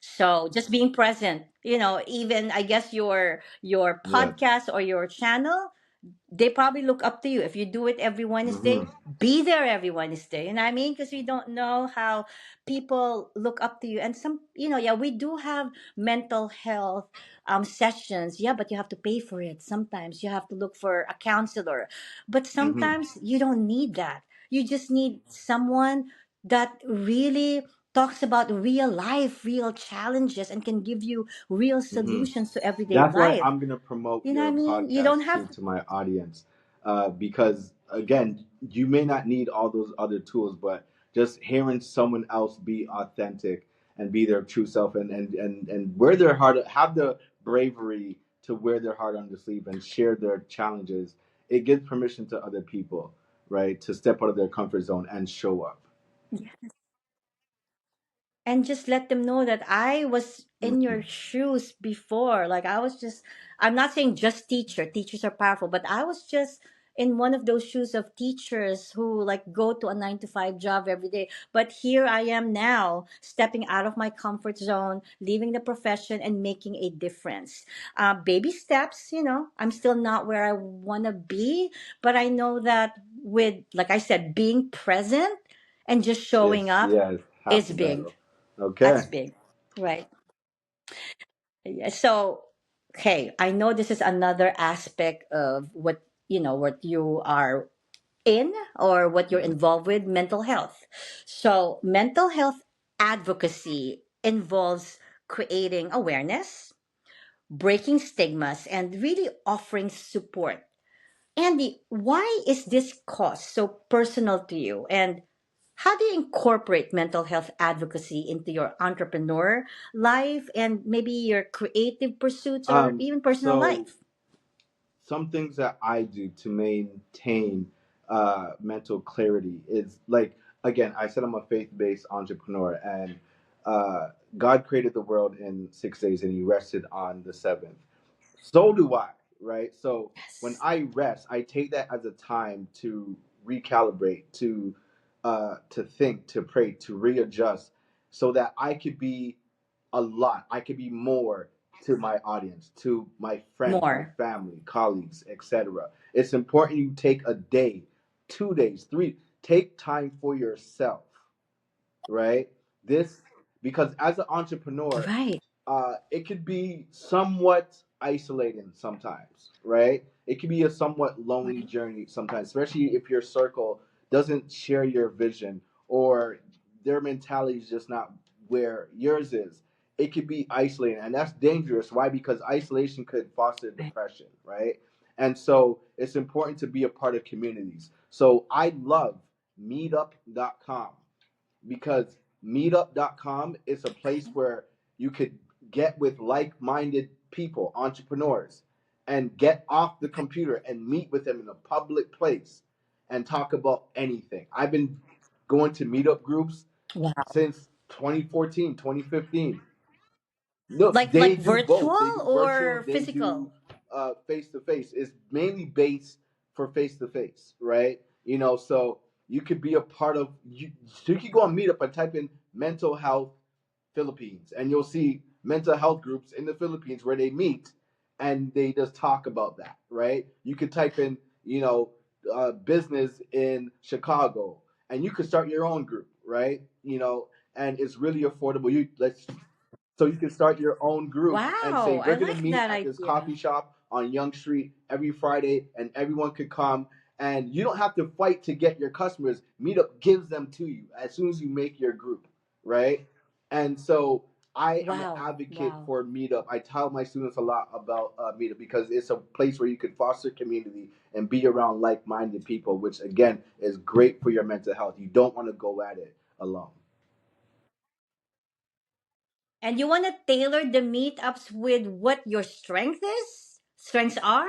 So just being present, even I guess your Yes. podcast or your channel, they probably look up to you. If you do it every Hmm. Wednesday, be there every Wednesday. You know what I mean? Because we don't know how people look up to you. And yeah, we do have mental health sessions. Yeah, but you have to pay for it. Sometimes you have to look for a counselor. But Hmm. sometimes you don't need that. You just need someone that really talks about real life, real challenges, and can give you real Hmm. solutions to everyday That's why life. I'm gonna promote You know what I your mean? You don't podcast have to my audience, because again, you may not need all those other tools, but just hearing someone else be authentic and be their true self, and wear their heart, have the bravery to wear their heart on their sleeve and share their challenges. It gives permission to other people, right, to step out of their comfort zone and show up. and just let them know that I was in Mhm. your shoes before. Like I'm not saying just teachers are powerful, but I was just in one of those shoes of teachers who like go to a 9 to 5 job every day. But here I am now, stepping out of my comfort zone, leaving the profession and making a difference. Baby steps, I'm still not where I want to be, but I know that with, like I said, being present and just showing Yes, up yes, half is the big. battle. Okay. That's big. Right. Yeah. So, okay, I know this is another aspect of what you are in or what you're Mhm. involved with, mental health. So, mental health advocacy involves creating awareness, breaking stigmas, and really offering support. Andy, why is this cause so personal to you? And how do you incorporate mental health advocacy into your entrepreneur life and maybe your creative pursuits or even personal So life? some things that I do to maintain mental clarity is like, again, I said I'm a faith-based entrepreneur, and God created the world in 6 days, and He rested on the seventh. So do I, right? So when Yes. I rest, I take that as a time to recalibrate, to think, to pray, to readjust, so that I could be a lot. I could be more to my audience, to my friends, my More. family, colleagues, etc. It's important you take a day, 2 days, three. Take time for yourself, right? This because as an entrepreneur, Right. it could be somewhat isolating sometimes, right? It can be a somewhat lonely Right. journey sometimes, especially if your circle doesn't share your vision or their mentality is just not where yours is. It could be isolating, and that's dangerous. Why? Because isolation could foster Right. depression, right? And so it's important to be a part of communities. So I love meetup.com because meetup.com is a place where you could get with like-minded people, entrepreneurs, and get off the computer and meet with them in a public place and talk about anything. I've been going to meetup groups Wow. since 2014, 2015. No, Like they do both. They virtual do virtual. or They do physical? face to face. It's mainly based for face to face, right? So you could be a part of. So you could go on Meetup and type in mental health Philippines, and you'll see mental health groups in the Philippines where they meet and they just talk about that, right? You could type in, business in Chicago, and you could start your own group, right? And it's really affordable. So you can start your own group and say, Wow, I we're going to like meet that at this idea. coffee shop on Young Street every Friday, and everyone could come. And you don't have to fight to get your customers. Meetup gives them to you as soon as you make your group, right? And so I am an Wow. advocate Wow. for Meetup. I tell my students a lot about Meetup because it's a place where you can foster community and be around like minded people, which again is great for your mental health. You don't want to go at it alone. And you want to tailor the meetups with what your strengths are,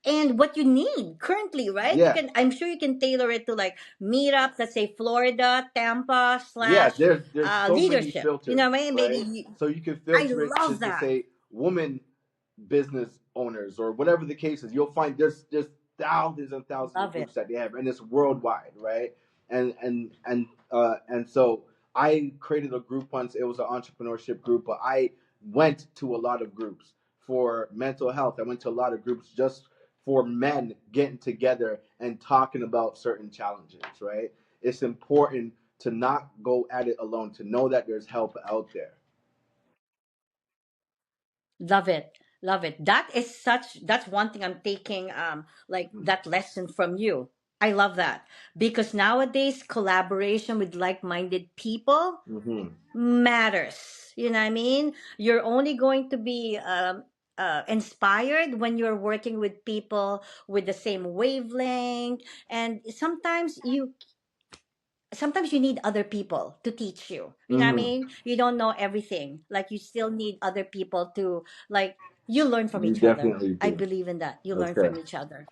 and what you need currently, right? Yeah. I'm sure you can tailor it to like meetups, let's say Florida, Tampa Yeah, slash there's so many leadership. You filters, know what I mean? right? So you can I filter it love to that. say woman business owners or whatever the case is. You'll find there's thousands and thousands of Love it. groups that they have, and it's worldwide, right? And so I created a group once. It was an entrepreneurship group, but I went to a lot of groups for mental health. I went to a lot of groups just for men getting together and talking about certain challenges, right? It's important to not go at it alone, to know that there's help out there. Love it. Love it. That's one thing I'm taking, like that lesson from you. I love that because nowadays collaboration with like-minded people Mm-hmm. matters. You know what I mean? You're only going to be inspired when you're working with people with the same wavelength, and sometimes you need other people to teach you. You know what I Mm-hmm. mean? You don't know everything. Like you still need other people to, like, you learn from You each other. definitely I do. believe in that. You learn Okay. from each other.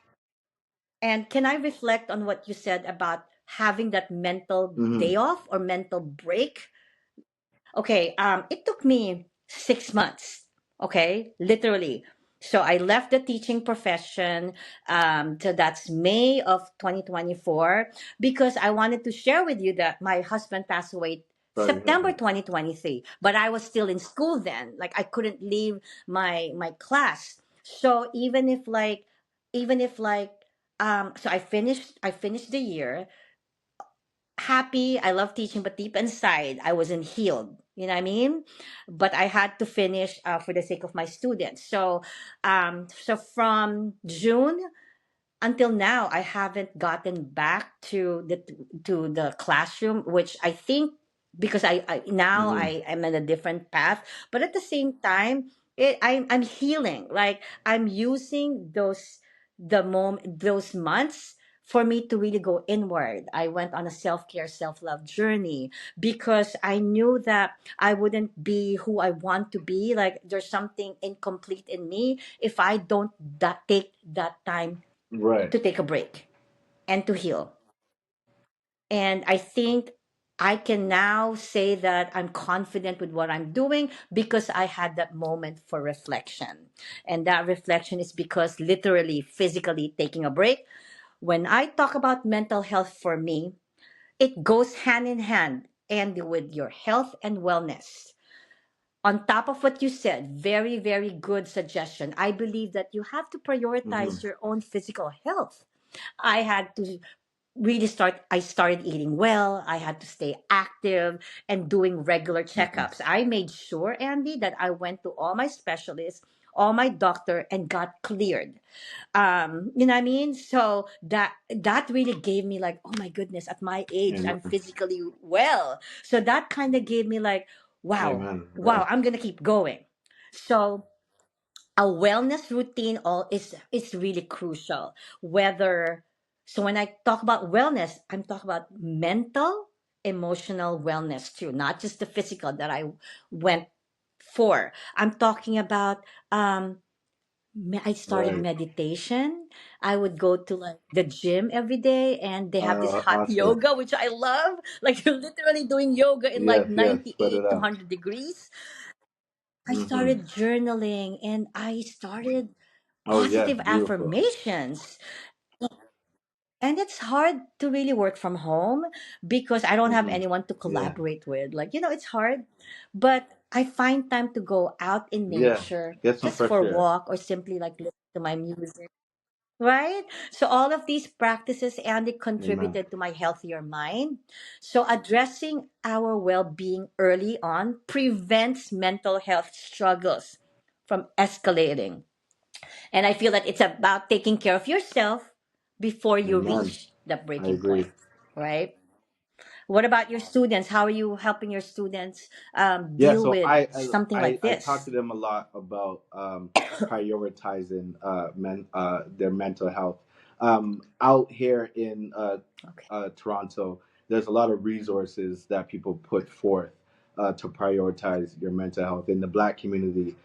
And can I reflect on what you said about having that mental Mm-hmm. day off or mental break? Okay, it took me 6 months. Okay, literally. So I left the teaching profession. So that's May of 2024 because I wanted to share with you that my husband passed away Sorry to hear September that. 2023, but I was still in school then. Like I couldn't leave my class. So even if like so I finished the year happy. I love teaching, but deep inside, I wasn't healed. You know what I mean? But I had to finish for the sake of my students. So from June until now I haven't gotten back to the classroom, which I think because I now Mm-hmm. I am in a different path, but at the same time I'm healing. Like I'm using those months for me to really go inward. I went on a self-care, self-love journey because I knew that I wouldn't be who I want to be. Like there's something incomplete in me if I don't take that time Right. to take a break and to heal. And I think I can now say that I'm confident with what I'm doing because I had that moment for reflection. And that reflection is because literally, physically taking a break. When I talk about mental health for me, it goes hand in hand and with your health and wellness. On top of what you said, very, very good suggestion. I believe that you have to Mm-hmm. prioritize your own physical health. I had to I started eating well. I had to stay active and doing regular Mm-hmm. checkups. I made sure, Andy, that I went to all my specialists, all my doctor, and got cleared. You know what I mean? So that really gave me like, oh my goodness, at my age Amen. I'm physically well. So that kind of gave me like, wow, Amen. wow, Right. I'm gonna keep going. So a wellness routine all is really crucial. Whether so when I talk about wellness, I'm talking about mental, emotional wellness too, not just the physical that I went for. I'm talking about I started Right. meditation. I would go to like the gym every day and they have this hot Awesome. yoga which I love. Like you're literally doing yoga in like Yes. Yes. Spread it 98 to out. 100 degrees. I Mm-hmm. started journaling and I started Oh yes. positive Beautiful. affirmations. And it's hard to really work from home because I don't have Mm-hmm. anyone to Yeah. collaborate with. Like, it's hard. But I find time to go out in Yeah. nature Get some just fresh for a air. walk or simply like listen to my music. Right? So all of these practices, Andy, Amen. contributed to my healthier mind. So addressing our well-being early on prevents mental health struggles from escalating. And I feel that it's about taking care of yourself before you Amen. reach the I breaking agree. point, right? What about your students? How are you helping your students Yeah, deal so with I something I like I talk to this? them a lot about prioritizing their mental health. Out here in Okay. Toronto, there's a lot of resources that people put forth to prioritize your mental health. In the Black community,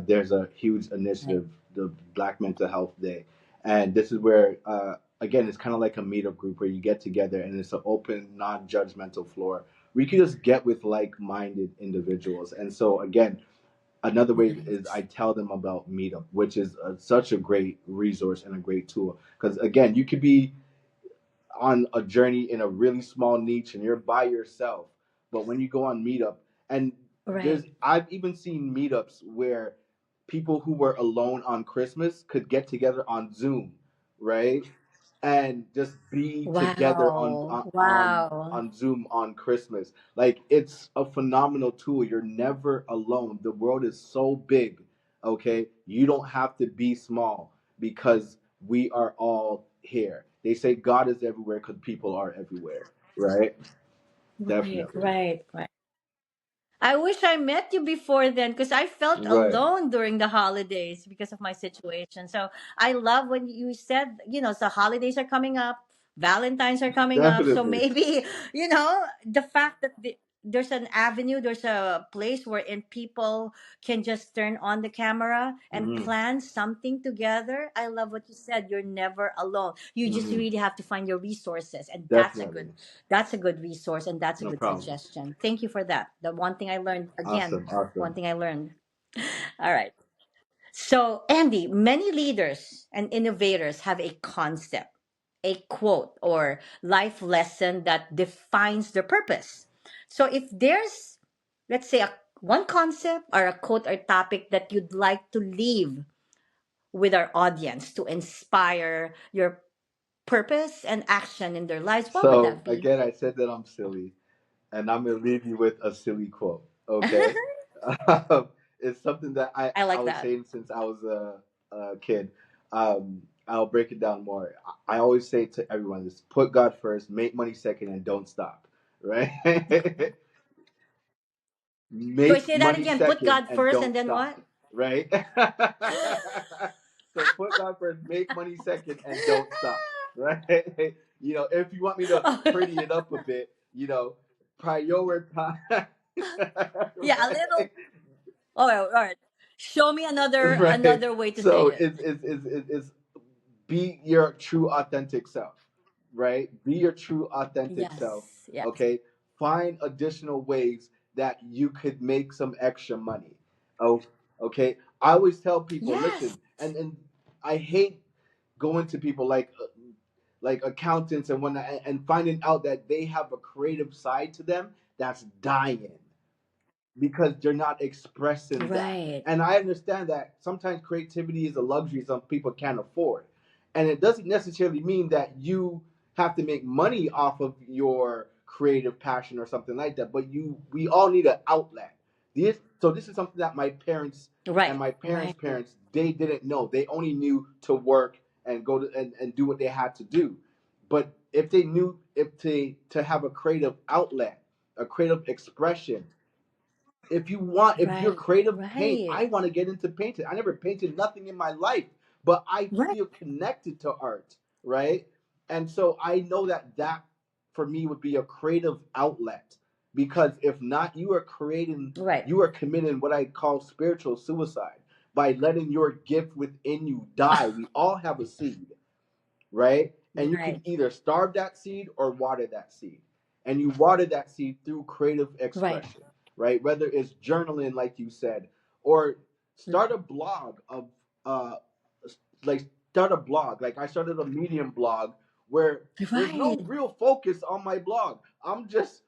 there's a huge Right. initiative, the Black Mental Health Day, and this is where again it's kind of like a meetup group where you get together and it's an open, non-judgmental floor we could just get with like-minded individuals. And so again, Another way is I Nice. tell them about Meetup, which is such a great resource and a great tool. Because again, you could be on a journey in a really small niche and you're by yourself. But when you go on Meetup, and Right. I've even seen meetups where people who were alone on Christmas could get together on Zoom, right? And just be together Wow. Wow. on Zoom on Christmas. Like it's a phenomenal tool. You're never alone. The world is so big, okay? You don't have to be small because we are all here. They say God is everywhere because people are everywhere, right? Right, Definitely. right, right. I wish I met you before then because I felt Right. alone during the holidays because of my situation. So I love when you said, the holidays are coming up, Valentine's are coming up. So Definitely. maybe, the fact that there's an avenue, there's a place wherein people can just turn on the camera and Hmm. plan something together. I love what you said. You're never alone. You just Hmm. really have to find your resources. And Definitely. that's a good resource and that's a No good problem. suggestion. Thank you for that. The one thing I learned again, Awesome. one Awesome. thing I learned. All right. So, Andy, many leaders and innovators have a concept, a quote, or life lesson that defines their purpose. So, if there's, let's say, one concept or a quote or topic that you'd like to leave with our audience to inspire your purpose and action in their lives, what would So that be? again, I said that I'm silly, and I'm gonna leave you with a silly quote. Okay, um, it's something that I I like was that. saying since I was a kid. I'll break it down more. I always say to everyone: just put God first, make money second, and don't stop. Right? Okay. So I Make say that money again. Put second God and first and don't then stop. what? Right? So put God first, make money second, and don't stop. Right? If you want me to pretty it up a bit, prioritize. Yeah, a little. Right? All right. Show me Right. another way to say So it. it's be your true authentic self, right? Be your true authentic self. Yes. Yes. Okay. Find additional ways that you could make some extra money. Oh, okay. I always tell people, Yes. listen, and I hate going to people like accountants and whatnot, and finding out that they have a creative side to them that's dying because they're not expressing that. Right. And I understand that sometimes creativity is a luxury some people can't afford. And it doesn't necessarily mean that you have to make money off of your creative passion or something like that, but we all need an outlet. This is something that my parents and Right. my parents' Right. parents, they didn't know. They only knew to work and go to and do what they had to do. But if they knew if to have a creative outlet, a creative expression, if you're Right. creative paint, Right. I want to get into painting. I never painted nothing in my life, but I Right. feel connected to art, right? And so I know that for me would be a creative outlet, because if not, Right. you are committing what I call spiritual suicide by letting your gift within you die. We all have a seed, right? And you can Right. either starve that seed or water that seed. And you water that seed through creative Right. expression, right? Whether it's journaling, like you said, or start a blog of, uh, like, start a blog. Like I started a Medium blog where there's no Right. real focus on my blog. I'm just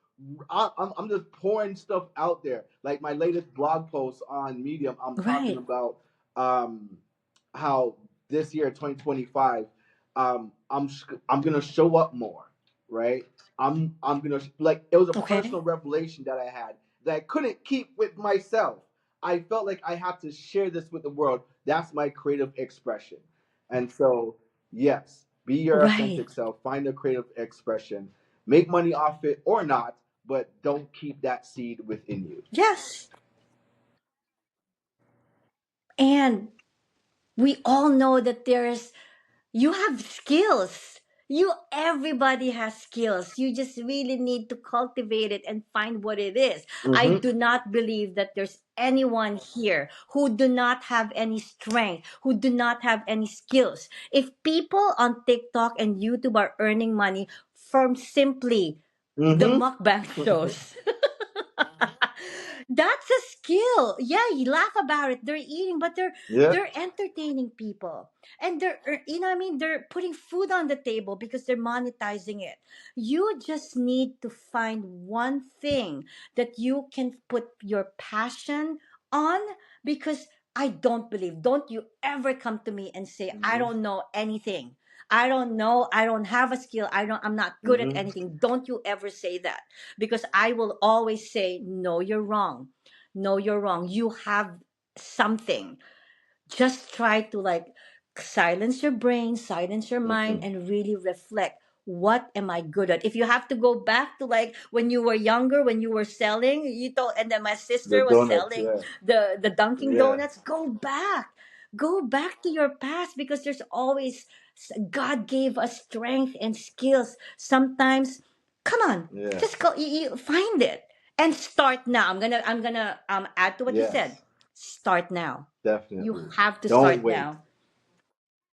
pouring stuff out there. Like my latest blog post on Medium, I'm talking Right. about um, how this year 2025, I'm gonna show up more, right? I'm gonna, like, it was a Okay. personal revelation that I had that I couldn't keep with myself. I felt like I have to share this with the world. That's my creative expression. And so, yes, be your Right. authentic self, find a creative expression, make money off it or not, but don't keep that seed within you. Yes. And we all know that there's you have skills. Everybody has skills. You just really need to cultivate it and find what it is. I Mm-hmm. do not believe that there's anyone here who do not have any strength, who do not have any skills. If people on TikTok and YouTube are earning money from simply the Mm-hmm. mukbang shows, That's a skill. Yeah, you laugh about it. They're eating, but Yeah. they're entertaining people, and you know what I mean. They're putting food on the table because they're monetizing it. You just need to find one thing that you can put your passion on, because I don't believe. Don't you ever come to me and say I Hmm. don't know anything. I don't know. I don't have a skill. I'm not good at Hmm. anything. Don't you ever say that, because I will always say, no, you're wrong. No, you're wrong. You have something. Just try to like silence your brain, silence your mind, Hmm. and really reflect. What am I good at? If you have to go back to like when you were younger, when you were selling, you told, and then my The sister was donuts. selling Yeah. the Dunkin' Yeah. Donuts. Go back to your past, because there's always God gave us strength and skills. Sometimes, come on, Yeah. just go. You find it and start now. I'm gonna add to what you said. Yes. Start now. You Definitely. have to Don't start wait. now,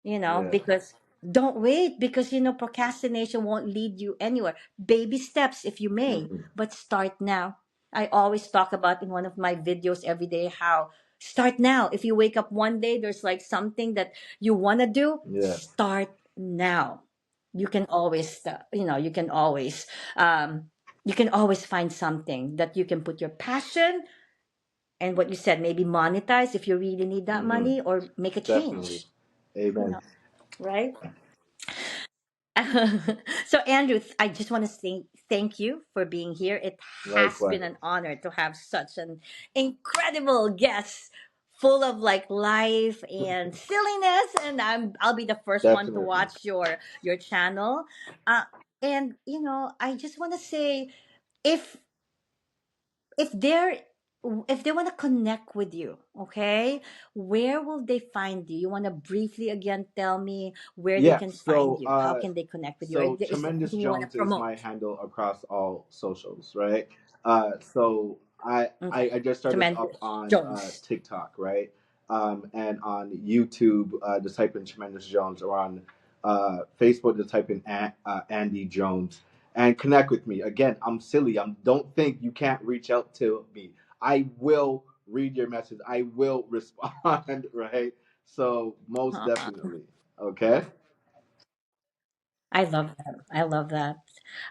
you know, Yeah. because don't wait, because you know procrastination won't lead you anywhere. Baby steps if you may, Hmm. but start now. I always talk about in one of my videos every day how start now. If you wake up one day, there's like something that you want to do, Yeah. start now. You can always you know, um you can always find something that you can put your passion, and what you said, maybe monetize if you really need that Hmm. money, or make a Definitely. change, you Amen. know, right? So Andrew, I just want to say thank you for being here. It has Likewise. been an honor to have such an incredible guest, full of like life and silliness, and I'll be the first one to Definitely. watch your channel. uh and you know, I just want to say, if if they're if they want to connect with you, okay, where will they find you? You want to briefly again tell me where they Yeah. can find So, you? How can they connect with you? Or is there Tremendous anything you want to Jones is promote? my handle across all socials, right? So Okay, I just started up tremendous on Jones. TikTok, right? And on YouTube, just type in Tremendous Jones, or on Facebook, just type in Andy Jones, and connect with me. Again, I'm silly. Don't think you can't reach out to me. I will read your message. I will respond, right? So most definitely, okay. I love that. I love that.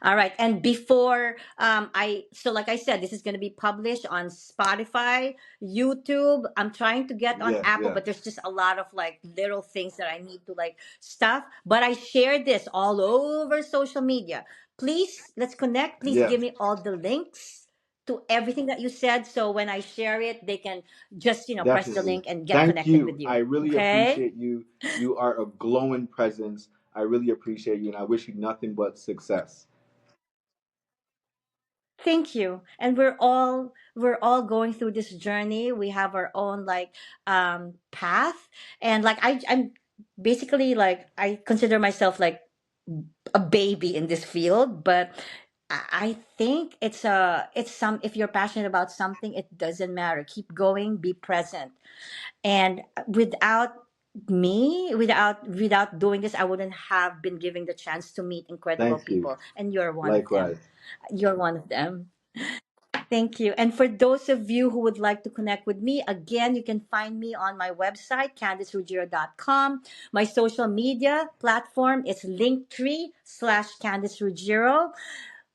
All right. And before so like I said, this is going to be published on Spotify, YouTube. I'm trying to get on Yeah, Apple, yeah, but there's just a lot of like little things that I need to like stuff. But I share this all over social media. Please, let's connect. Please yeah, give me all the links to everything that you said, so when I share it, they can just, you know, press the definitely. link and get Thank connected you. with I you. really Okay? appreciate you. You are a glowing presence. I really appreciate you, and I wish you nothing but success. Thank you. And we're all going through this journey. We have our own like path, and like I'm basically like I consider myself like a baby in this field, but I think it's some, if you're passionate about something, it doesn't matter. Keep going, be present. And without me, without doing this, I wouldn't have been given the chance to meet incredible Thank you. people, and you're one of them. Likewise. You're one of them. Thank you. And for those of you who would like to connect with me, again, you can find me on my website, CandiceRuggiero.com. My social media platform is linktree/Candice Ruggiero.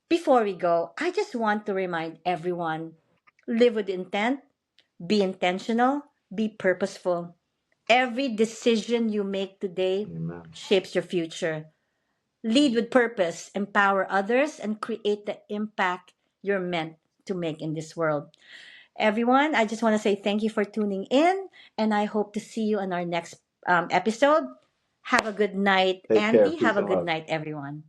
Before we go, I just want to remind everyone, live with intent, be intentional, be purposeful. Every decision you make today Amen. shapes your future. Lead with purpose, empower others, and create the impact you're meant to make in this world. Everyone, I just want to say thank you for tuning in, and I hope to see you in our next episode. Have a good night, Take care. Andy. Have Peace a and good love. night, everyone.